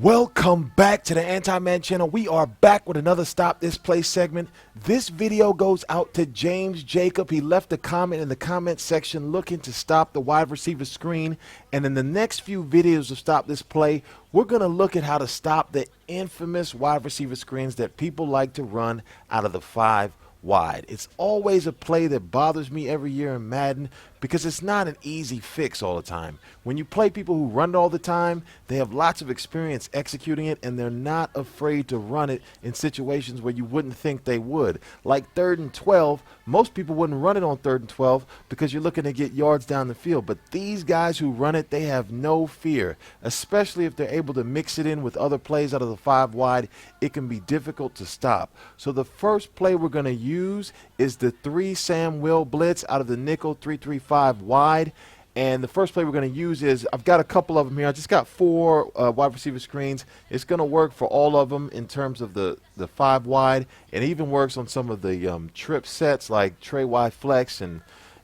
Welcome back to the Anti Madden channel. We are back with another Stop This Play segment. This video goes out to James Jacob. He left a comment in the comment section looking to stop the wide receiver screen. And in the next few videos of Stop This Play, we're going to look at how to stop the infamous wide receiver screens that people like to run out of the 5 wide. It's always a play that bothers me every year in Madden because it's not an easy fix all the time. When you play people who run it all the time, they have lots of experience executing it, and they're not afraid to run it in situations where you wouldn't think they would. Like 3rd and 12, most people wouldn't run it on 3rd and 12 because you're looking to get yards down the field. But these guys who run it, they have no fear, especially if they're able to mix it in with other plays out of the 5 wide. It can be difficult to stop. So the first play we're going to use is the 3 Sam Will blitz out of the nickel 3-3-5 wide. And the first play we're going to use is, I've got a couple of them here. I just got 4 wide receiver screens. It's going to work for all of them in terms of the 5 wide. It even works on some of the trip sets like Trey Y Flex and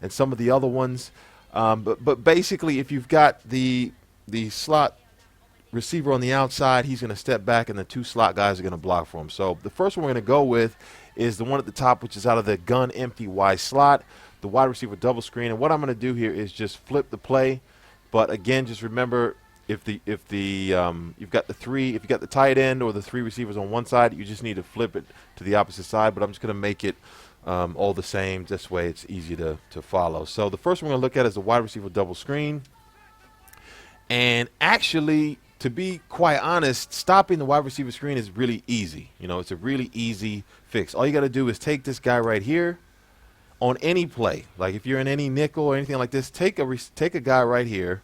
some of the other ones. But basically, if you've got the slot receiver on the outside, he's going to step back, and the 2 slot guys are going to block for him. So the first one we're going to go with is the one at the top, which is out of the gun empty Y slot, the wide receiver double screen. And what I'm going to do here is just flip the play. But again, just remember, if you've got the tight end or the 3 receivers on one side, you just need to flip it to the opposite side. But I'm just going to make it all the same. This way it's easy to follow. So the first one we're going to look at is the wide receiver double screen. And actually, to be quite honest, stopping the wide receiver screen is really easy. You know, it's a really easy fix. All you got to do is take this guy right here on any play. Like if you're in any nickel or anything like this, take a guy right here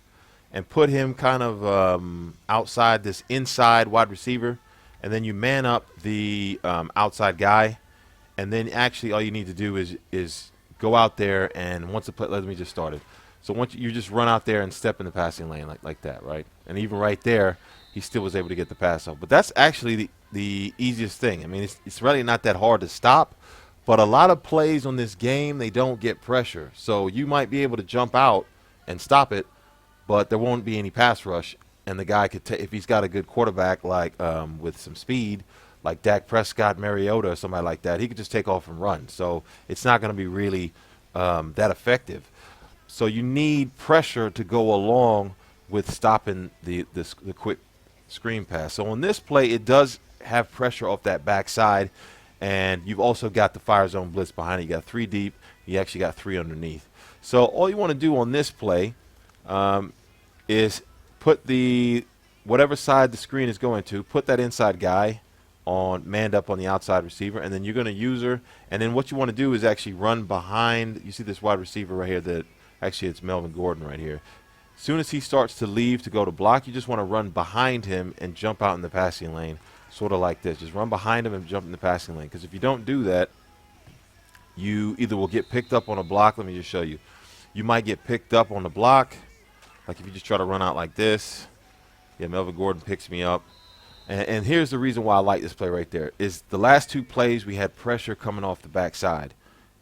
and put him kind of outside this inside wide receiver, and then you man up the outside guy, and then actually all you need to do is go out there, and once the play, let me just start it. So once you just run out there and step in the passing lane like that, right? And even right there, he still was able to get the pass off. But that's actually the easiest thing. I mean, it's really not that hard to stop. But a lot of plays on this game, they don't get pressure. So you might be able to jump out and stop it, but there won't be any pass rush. And the guy could, if he's got a good quarterback like with some speed, like Dak Prescott, Mariota, or somebody like that, he could just take off and run. So it's not going to be really that effective. So you need pressure to go along with stopping the quick screen pass. So on this play, it does have pressure off that backside, and you've also got the fire zone blitz behind it. You got 3 deep. You actually got 3 underneath. So all you want to do on this play is put whatever side the screen is going to, put that inside guy on manned up on the outside receiver, and then you're going to use her. And then what you want to do is actually run behind. You see this wide receiver right here that actually it's Melvin Gordon right here. As soon as he starts to leave to go to block, you just want to run behind him and jump out in the passing lane, sort of like this. Just run behind him and jump in the passing lane, because if you don't do that, you either will get picked up on a block. Let me just show you. You might get picked up on the block, like if you just try to run out like this. Yeah, Melvin Gordon picks me up. And here's the reason why I like this play right there, is the last 2 plays we had pressure coming off the backside.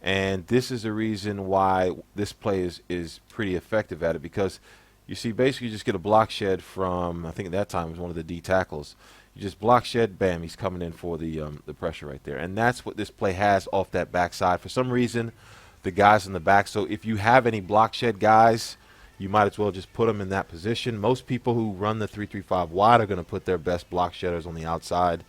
And this is the reason why this play is pretty effective at it, because you see basically you just get a block shed from, I think at that time it was one of the D tackles. You just block shed, bam, he's coming in for the pressure right there. And that's what this play has off that backside. For some reason, the guys in the back, so if you have any block shed guys, you might as well just put them in that position. Most people who run the 3-3-5 wide are going to put their best block shedders on the outside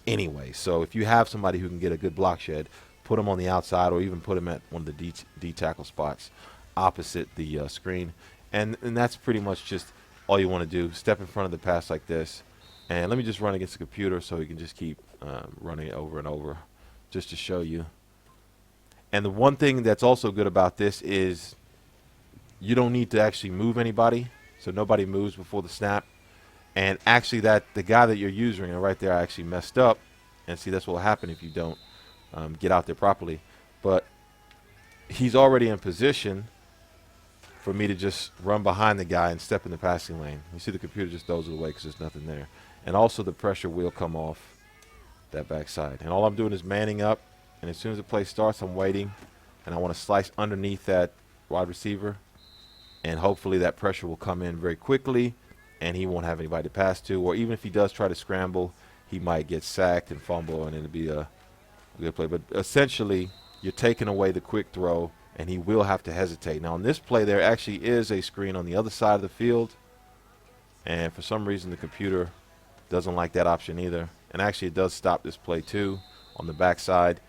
anyway. So if you have somebody who can get a good block shed, put them on the outside, or even put them at one of the D tackle spots opposite the screen. And that's pretty much just all you want to do. Step in front of the pass like this. And let me just run against the computer so we can just keep running it over and over just to show you. And the one thing that's also good about this is you don't need to actually move anybody. So nobody moves before the snap. And actually the guy that you're using right there, I actually messed up. And see, that's what will happen if you don't get out there properly. But he's already in position for me to just run behind the guy and step in the passing lane. You see the computer just throws it away because there's nothing there. And also the pressure will come off that backside. And all I'm doing is manning up, and as soon as the play starts, I'm waiting, and I want to slice underneath that wide receiver, and hopefully that pressure will come in very quickly, and he won't have anybody to pass to. Or even if he does try to scramble, he might get sacked and fumble, and it'll be a good play. But essentially, you're taking away the quick throw, and he will have to hesitate. Now, on this play, there actually is a screen on the other side of the field, and for some reason, the computer doesn't like that option either. And actually, it does stop this play, too, on the backside.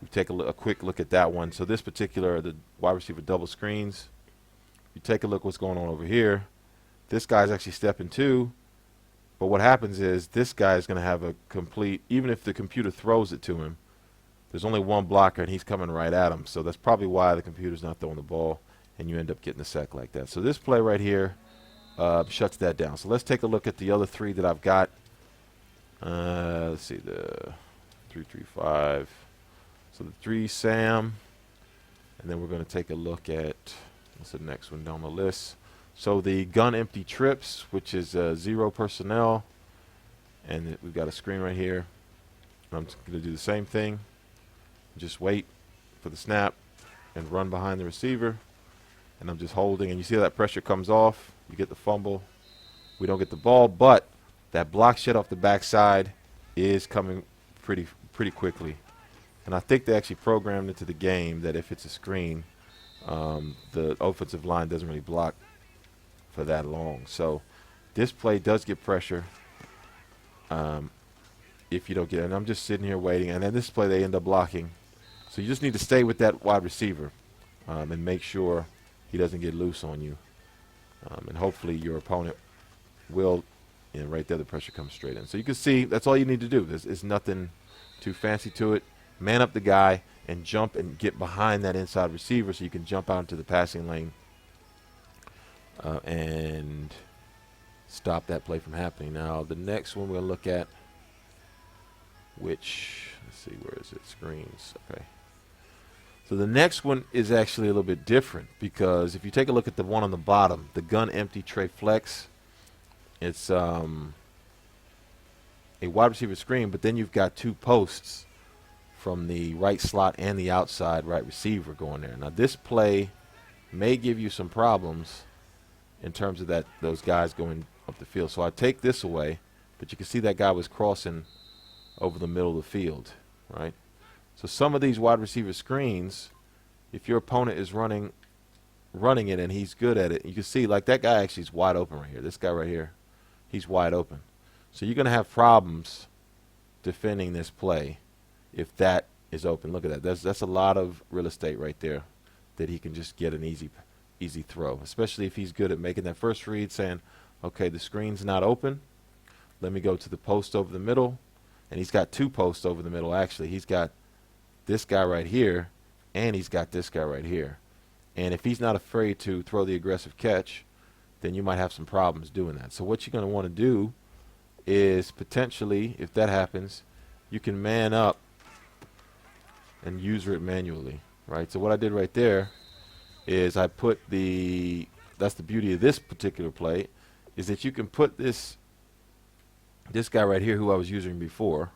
We take a quick look at that one. So this particular, the wide receiver double screens, you take a look what's going on over here. This guy's actually stepping two, but what happens is this guy is going to have a complete, even if the computer throws it to him, there's only one blocker, and he's coming right at him. So that's probably why the computer's not throwing the ball, and you end up getting a sack like that. So this play right here shuts that down. So let's take a look at the other three that I've got. Let's see, the 3-3-5. So the 3 Sam, and then we're going to take a look at, what's the next one down the list? So the gun empty trips, which is 0 personnel, and we've got a screen right here. I'm just going to do the same thing. Just wait for the snap and run behind the receiver, and I'm just holding, and you see how that pressure comes off. You get the fumble. We don't get the ball, but that block shot off the backside is coming pretty quickly. And I think they actually programmed into the game that if it's a screen, the offensive line doesn't really block for that long. So this play does get pressure if you don't get it. And I'm just sitting here waiting. And then this play, they end up blocking. So you just need to stay with that wide receiver and make sure he doesn't get loose on you. And hopefully your opponent will, right there, the pressure comes straight in. So you can see that's all you need to do. There's nothing too fancy to it. Man up the guy and jump and get behind that inside receiver so you can jump out into the passing lane and stop that play from happening. Now, the next one we're going to look at, which, let's see, where is it? Screens. Okay. So the next one is actually a little bit different because if you take a look at the one on the bottom, the gun empty tray flex, it's a wide receiver screen, but then you've got 2 posts from the right slot and the outside right receiver going there. Now this play may give you some problems in terms of those guys going up the field. So I take this away, but you can see that guy was crossing over the middle of the field, right? So some of these wide receiver screens, if your opponent is running it and he's good at it, you can see like that guy actually is wide open right here. This guy right here, he's wide open. So you're going to have problems defending this play if that is open. Look at that. That's a lot of real estate right there that he can just get an easy throw, especially if he's good at making that first read, saying, okay, the screen's not open. Let me go to the post over the middle. And he's got 2 posts over the middle, actually. He's got this guy right here, and he's got this guy right here. And if he's not afraid to throw the aggressive catch, then you might have some problems doing that. So what you're going to want to do is potentially, if that happens, you can man up and user it manually, right? So what I did right there is I put that's the beauty of this particular play, is that you can put this guy right here who I was using before,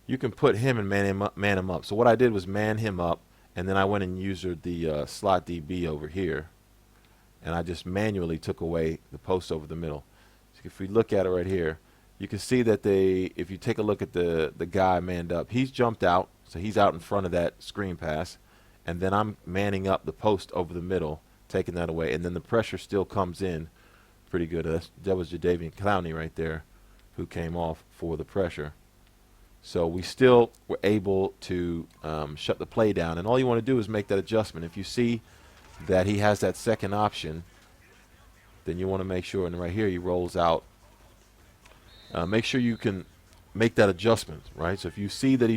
you can put him and man him up. So what I did was man him up, and then I went and used the slot DB over here, and I just manually took away the post over the middle. So if we look at it right here, you can see that if you take a look at the guy manned up, he's jumped out, so he's out in front of that screen pass, and then I'm manning up the post over the middle, taking that away, and then the pressure still comes in pretty good. That was Jadeveon Clowney right there who came off for the pressure. So we still were able to shut the play down, and all you want to do is make that adjustment. If you see that he has that second option, then you want to make sure, and right here he rolls out. Make sure you can make that adjustment, right? So if you see that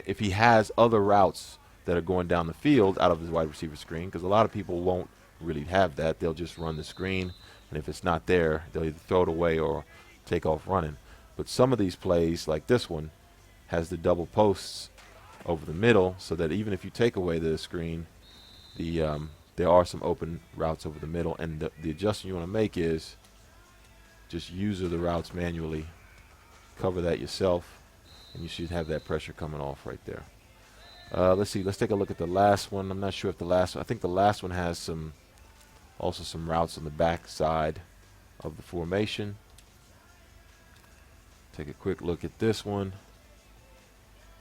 if he has other routes that are going down the field out of his wide receiver screen, because a lot of people won't really have that. They'll just run the screen, and if it's not there, they'll either throw it away or take off running. But some of these plays, like this one, has the double posts over the middle, so that even if you take away the screen, there are some open routes over the middle, and the adjustment you want to make is just user the routes manually, cover that yourself, and you should have that pressure coming off right there. Let's see. Let's take a look at the last one. I'm not sure if I think the last one has also some routes on the back side. of the formation. Take a quick look at this one.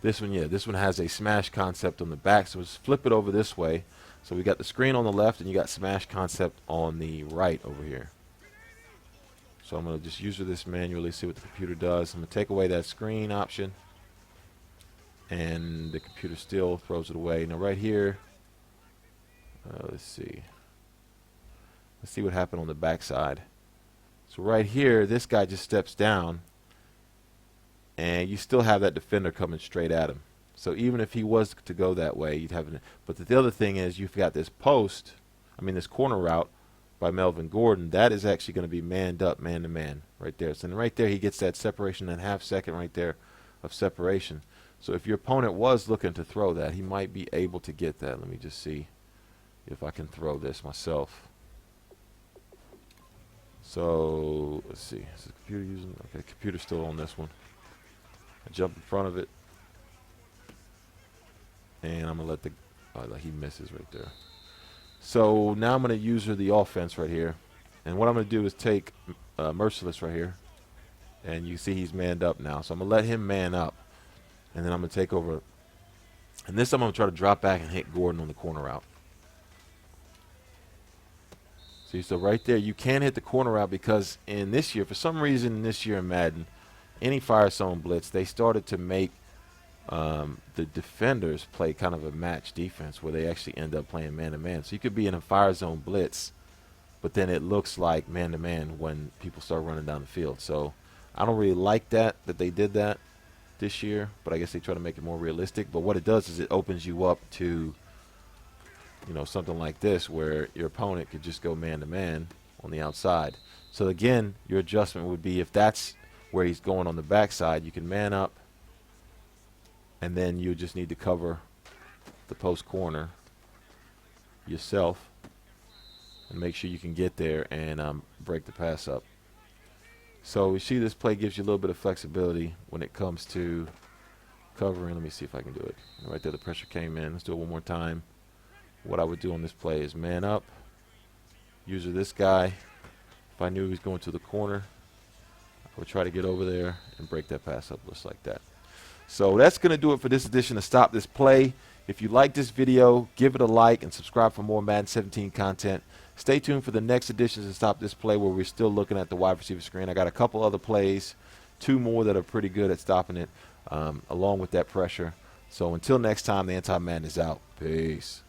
This one, yeah, this one has a smash concept on the back, so let's flip it over this way. So we got the screen on the left, and you got smash concept on the right over here. So I'm going to just user this manually, see what the computer does. I'm going to take away that screen option, and the computer still throws it away. Now right here, let's see what happened on the back side. So right here, this guy just steps down, and you still have that defender coming straight at him. So even if he was to go that way, you'd have. But the other thing is, you've got this this corner route by Melvin Gordon. That is actually going to be manned up, man to man, right there. So right there, he gets that separation, that half second right there of separation. So if your opponent was looking to throw that, he might be able to get that. Let me just see if I can throw this myself. So let's see. Is the computer using? Okay, computer's still on this one. I jump in front of it, and I'm gonna let he misses right there. So now I'm gonna use the offense right here, and what I'm gonna do is take Merciless right here, and you see he's manned up now. So I'm gonna let him man up, and then I'm gonna take over. And this time I'm gonna try to drop back and hit Gordon on the corner route. See, so right there, you can hit the corner route because in this year, for some reason, this year in Madden, any fire zone blitz, they started to make the defenders play kind of a match defense where they actually end up playing man-to-man. So you could be in a fire zone blitz, but then it looks like man-to-man when people start running down the field. So I don't really like that they did that this year, but I guess they try to make it more realistic. But what it does is it opens you up to, you know, something like this where your opponent could just go man-to-man on the outside. So again, your adjustment would be if that's where he's going on the backside, you can man up, and then you just need to cover the post corner yourself and make sure you can get there and break the pass up. So we see this play gives you a little bit of flexibility when it comes to covering. Let me see if I can do it. Right there, the pressure came in. Let's do it one more time. What I would do on this play is man up, user this guy. If I knew he was going to the corner, I would try to get over there and break that pass up just like that. So that's going to do it for this edition of Stop This Play. If you like this video, give it a like and subscribe for more Madden 17 content. Stay tuned for the next editions of Stop This Play where we're still looking at the wide receiver screen. I got a couple other plays, 2 more that are pretty good at stopping it, along with that pressure. So until next time, the Anti Madden is out. Peace.